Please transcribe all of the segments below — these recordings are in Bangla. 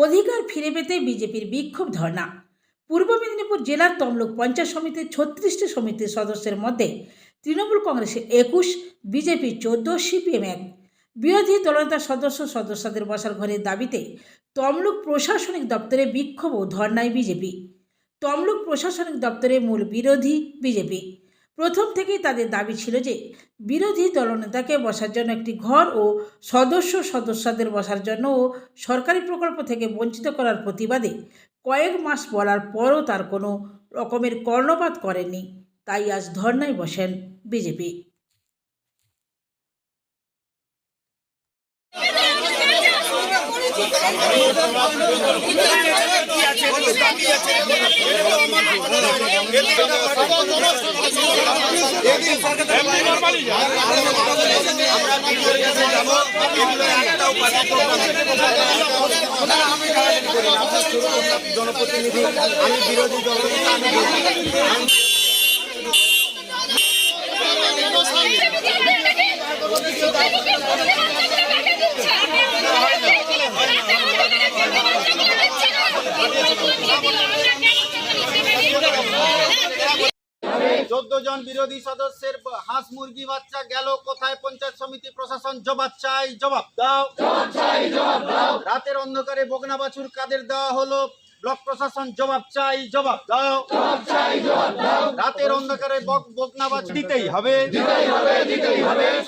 অধিকার ফিরে পেতে বিজেপির বিক্ষোভ ধর্ণা। পূর্ব মেদিনীপুর জেলার তমলুক পঞ্চায়েত সমিতির 36টি সমিতির সদস্যের মধ্যে তৃণমূল কংগ্রেসের 21, বিজেপির 14, সিপিএম 1। বিরোধী দলনেতার সদস্যদের বসার ঘরের দাবিতে তমলুক প্রশাসনিক দপ্তরে বিক্ষোভ ও ধর্ণায় বিজেপি। তমলুক প্রশাসনিক দপ্তরে মূল বিরোধী বিজেপি। প্রথম থেকেই তাদের দাবি ছিল যে বিরোধী দলনেতাকে বসার জন্য একটি ঘর ও সদস্যদের বসার জন্য ও সরকারি প্রকল্প থেকে বঞ্চিত করার প্রতিবাদে কয়েক মাস বলার পরও তার কোনো রকমের কর্ণপাত করেননি। তাই আজ ধর্নায় বসেন বিজেপি। জনপ্রতিনিধি, আমি বিরোধী দল জন বিরোধী সদস্যের হাঁস মুরগি বাচ্চা গেল কোথায়? পঞ্চায়েত সমিতি প্রশাসন জবাব চাই, জবাব দাও। রাতের অন্ধকারে বকনা বাছুর কাদের দেওয়া হলো? ব্লক প্রশাসন জবাব চাই, জবাব দাও। রাতের অন্ধকারে বকনা বাছুর দিতেই হবে।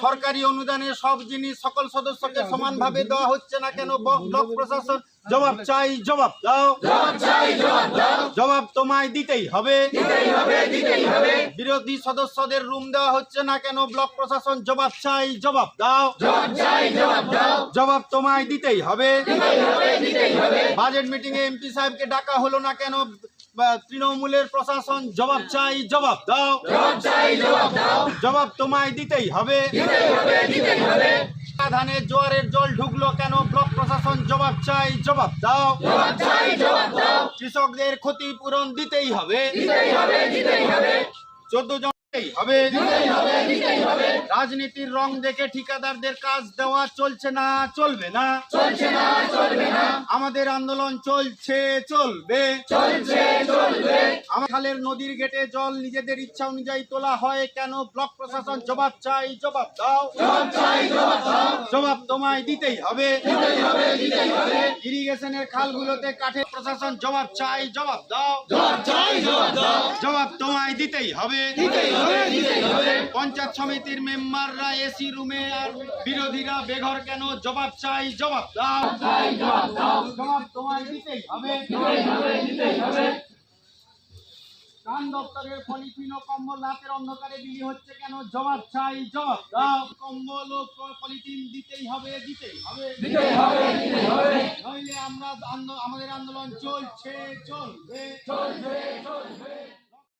সরকারি অনুদানে সব জিনিস সকল সদস্যকে সমানভাবে দেওয়া হচ্ছে না কেন? ব্লক প্রশাসন জবাব চাই, জবাব দাও। জবাব তোমায় দিতেই হবে। বিরোধী সদস্যদের রুম দেওয়া হচ্ছে না কেন? ব্লক প্রশাসন জবাব চাই, জবাব দাও। জবাব তোমায় দিতেই হবে। বাজেট মিটিং এ এমপি সাহেবকে ডাকা হলো না কেন? তৃণমূলের প্রশাসন জবাব চাই, জবাব দাও। জবাব তোমায় দিতেই হবে। ধানে জোয়ারের জল ঢুকলো কেন? ব্লক প্রশাসন জবাব চাই, জবাব দাও। কৃষকদের ক্ষতিপূরণ দিতেই হবে। 14 জন হবে। রাজনীতির রং দেখে ঠিকাদারদের কাজ দেওয়া চলছে না, চলবে না। আমাদের আন্দোলন চলছে, চলবে। আমার খালের নদীর গেটে জল নিজেদের ইচ্ছা অনুযায়ী তোলা হয় কেন? ব্লক প্রশাসন জবাব চাই, জবাব দাও। জবাব তোমায় দিতেই হবে। ইরিগেশনের খালগুলোতে কাঠের প্রশাসন জবাব চাই, জবাব দাও। জবাব তোমায় দিতেই হবে। পঞ্চায়েত সমিতির মেম্বাররা এসি রুমে আর বিরোধীরা বেঘর কেন? জবাব চাই, জবাব দাও। জবাব তোমায় দিতেই হবে। ত্রাণ দপ্তরের পলিথিন ও কম্বল রাতের অন্ধকারে বিলি হচ্ছে কেন? জবাব চাই, জবাব দাও। কম্বল ও পলিথিন দিতেই হবে, দিতেই হবে। নইলে আমাদের আন্দোলন চলছে, চলবে।